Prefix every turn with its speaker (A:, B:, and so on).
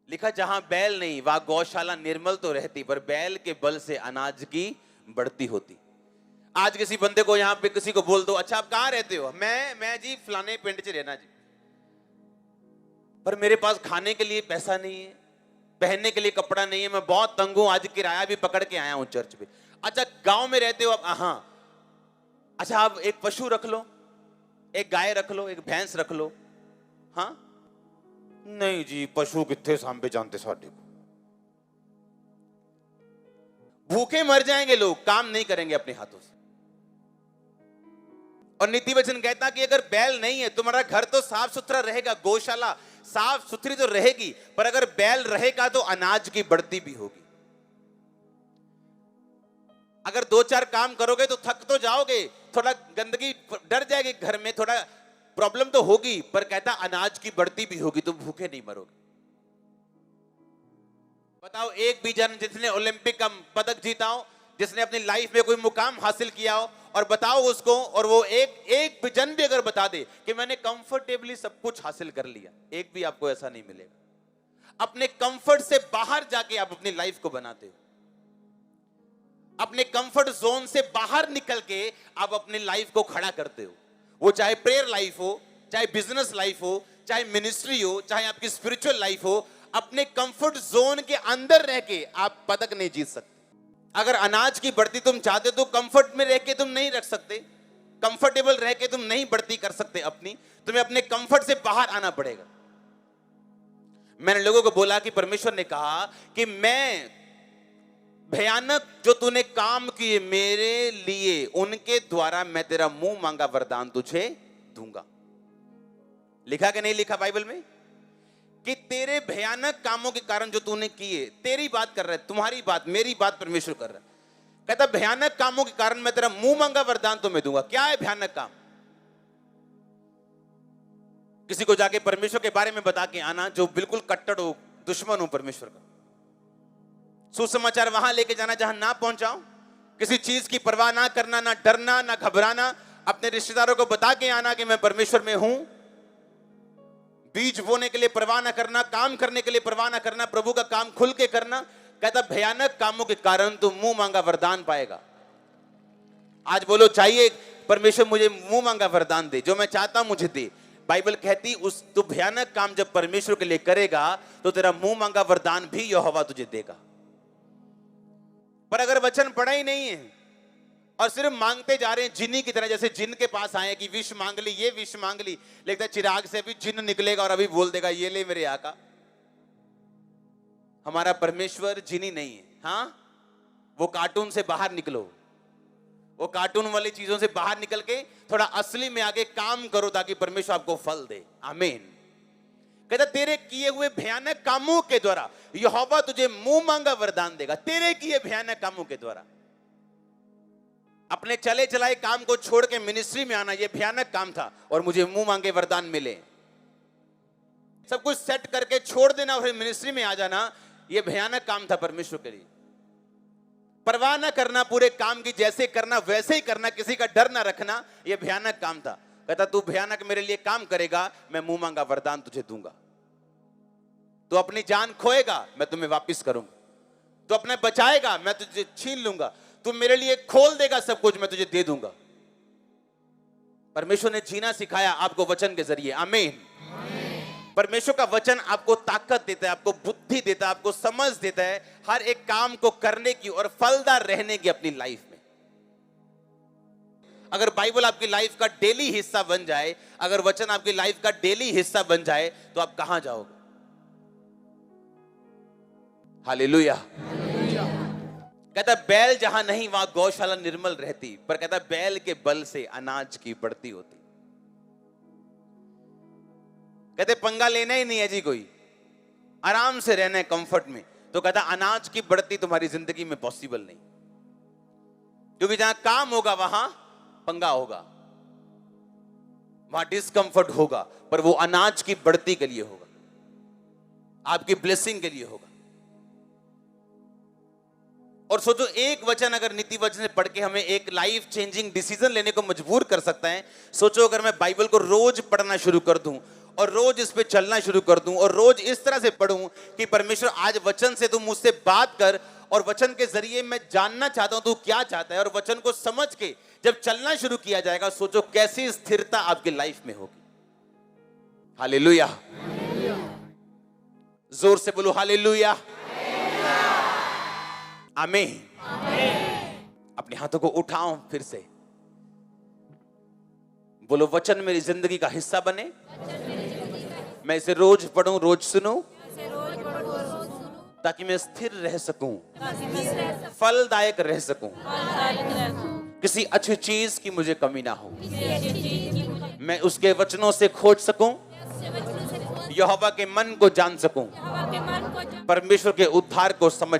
A: लिखा जहां बैल नहीं वहां गौशाला निर्मल तो रहती, पर बैल के बल से अनाज की बढ़ती होती। आज किसी बंदे को यहां पे किसी को बोल दो, अच्छा आप कहां रहते हो? मैं जी फलाने पिंड च रहना जी, पर मेरे पास खाने के लिए पैसा नहीं है, पहनने के लिए कपड़ा नहीं है, मैं बहुत तंग हूं, आज किराया भी पकड़ के आया हूं चर्च पे। अच्छा गांव में रहते हो आप? हाँ। अच्छा आप एक पशु रख लो, एक गाय रख लो, एक भैंस रख लो। हाँ नहीं जी, पशु कितने सांभे जानते साडे को। भूखे मर जाएंगे लोग, काम नहीं करेंगे अपने हाथों से। और नीति वचन कहता कि अगर बैल नहीं है, तुम्हारा घर तो साफ सुथरा रहेगा, गौशाला साफ सुथरी तो रहेगी, पर अगर बैल रहेगा तो अनाज की बढ़ती भी होगी। अगर दो चार काम करोगे तो थक तो जाओगे, थोड़ा गंदगी डर जाएगी घर में, थोड़ा प्रॉब्लम तो होगी, पर कहता अनाज की बढ़ती भी होगी, तुम भूखे नहीं मरोगे। बताओ एक भी जन जिसने ओलंपिक का पदक जीता हो, जिसने अपनी लाइफ में कोई मुकाम हासिल किया हो, और बताओ उसको, और वो एक भी जन भी अगर बता दे कि मैंने कंफर्टेबली सब कुछ हासिल कर लिया, एक भी आपको ऐसा नहीं मिलेगा। अपने कंफर्ट से बाहर जाके आप अपनी लाइफ को बनाते हो, अपने कंफर्ट जोन से बाहर निकल के आप अपनी लाइफ को खड़ा करते हो। वो चाहे प्रेयर लाइफ हो, चाहे बिजनेस लाइफ हो, चाहे मिनिस्ट्री हो, चाहे आपकी स्पिरिचुअल लाइफ हो, अपने कंफर्ट जोन के अंदर रह के आप पदक नहीं जीत सकते। अगर अनाज की बढ़ती तुम चाहते हो तो कंफर्ट में रह के तुम नहीं रख सकते, कंफर्टेबल रह के तुम नहीं बढ़ती कर सकते अपनी, तुम्हें अपने कंफर्ट से बाहर आना पड़ेगा। मैंने लोगों को बोला कि परमेश्वर ने कहा कि मैं भयानक जो तूने काम किए मेरे लिए, उनके द्वारा मैं तेरा मुंह मांगा वरदान तुझे दूंगा। लिखा कि नहीं लिखा बाइबल में कि तेरे भयानक कामों के कारण जो तूने किए, तेरी बात कर रहा है, तुम्हारी बात, मेरी बात परमेश्वर कर रहा है। कहता भयानक कामों के कारण मैं तेरा मुंह मांगा वरदान तुम्हें दूंगा। क्या है भयानक काम? किसी को जाके परमेश्वर के बारे में बता के आना जो बिल्कुल कट्टर हो, दुश्मन हो परमेश्वर का। सुसमाचार वहां लेके जाना जहां ना पहुंचाओ, किसी चीज की परवाह ना करना, ना डरना, ना घबराना। अपने रिश्तेदारों को बता के आना कि मैं परमेश्वर में हूं। बीज बोने के लिए परवाह ना करना, काम करने के लिए परवाह ना करना, प्रभु का काम खुल के करना। कहता भयानक कामों के कारण तू मुंह मांगा वरदान पाएगा। आज बोलो चाहिए परमेश्वर मुझे मुंह मांगा वरदान दे, जो मैं चाहता हूं मुझे दे। बाइबल कहती उस तू भयानक काम जब परमेश्वर के लिए करेगा तो तेरा मुंह मांगा वरदान भी यहोवा तुझे देगा। पर अगर वचन पढ़ा ही नहीं है और सिर्फ मांगते जा रहे हैं जिन्नी की तरह, जैसे जिन के पास आए कि विष मांग ली, ये विष मांग ली, लगता है चिराग से अभी जिन निकलेगा और अभी बोल देगा ये ले मेरे आका। हमारा परमेश्वर जिनी नहीं है। हाँ वो कार्टून से बाहर निकलो, वो कार्टून वाली चीजों से बाहर निकल के थोड़ा असली में आगे काम करो ताकि परमेश्वर आपको फल दे। आमीन। कहता तेरे किए हुए भयानक कामों के द्वारा यहोवा तुझे मुंह मांगा वरदान देगा। तेरे किए भयानक कामों के द्वारा अपने चले चलाए काम को छोड़ के मिनिस्ट्री में आना, यह भयानक काम था और मुझे मुंह मांगे वरदान मिले। सब कुछ सेट करके छोड़ देना और मिनिस्ट्री में आ जाना, यह भयानक काम था परमेश्वर के लिए। परवाह ना करना, पूरे काम की जैसे करना वैसे ही करना, किसी का डर ना रखना, यह भयानक काम था। कहता तू भयानक मेरे लिए काम करेगा, मैं मुंह मांगा वरदान तुझे दूंगा। तू अपनी जान खोएगा, मैं तुम्हें वापस करूंगा। तू अपने बचाएगा, मैं तुझे छीन लूंगा। तू मेरे लिए खोल देगा सब कुछ, मैं तुझे दे दूंगा। परमेश्वर ने जीना सिखाया आपको वचन के जरिए। आमीन। परमेश्वर का वचन आपको ताकत देता है, आपको बुद्धि देता है, आपको समझ देता है हर एक काम को करने की और फलदार रहने की अपनी लाइफ में। अगर बाइबल आपकी लाइफ का डेली हिस्सा बन जाए, अगर वचन आपकी लाइफ का डेली हिस्सा बन जाए, तो आप कहां जाओगे? हालेलुया। कहता बैल जहां नहीं वहां गौशाला निर्मल रहती, पर कहता बैल के बल से अनाज की बढ़ती होती। कहते पंगा लेना ही नहीं है जी, कोई आराम से रहना है कंफर्ट में। तो कहता अनाज की बढ़ती तुम्हारी जिंदगी में पॉसिबल नहीं, क्योंकि जहां काम होगा वहां पंगा होगा, वहां डिस्कंफर्ट होगा, पर वो अनाज की बढ़ती के लिए होगा, आपकी ब्लेसिंग के लिए होगा। और सोचो एक वचन अगर नीति वचन से पढ़ के हमें एक लाइफ चेंजिंग डिसीजन लेने को मजबूर कर सकता है। सोचो अगर मैं बाइबल को रोज पढ़ना शुरू कर दूं और रोज इस पे चलना शुरू कर दूं और रोज इस तरह से पढूं कि परमेश्वर आज वचन से तू मुझसे बात कर और वचन के जरिए मैं जानना चाहता हूं तू क्या चाहता है, और वचन को समझ के जब चलना शुरू किया जाएगा, सोचो कैसी स्थिरता आपकी लाइफ में होगी। हालेलुया, जोर से बोलो हालेलुया, आमीन। अपने हाथों को उठाओ, फिर से बोलो वचन मेरी जिंदगी का हिस्सा बने, मैं इसे रोज पढूं, रोज सुनूं, ताकि मैं स्थिर रह सकूं, फलदायक रह सकूं, किसी अच्छी चीज की मुझे कमी ना हो, मैं उसके वचनों से खोज सकूं, यहोवा के मन को जान सकूं, परमेश्वर के उद्धार को समझ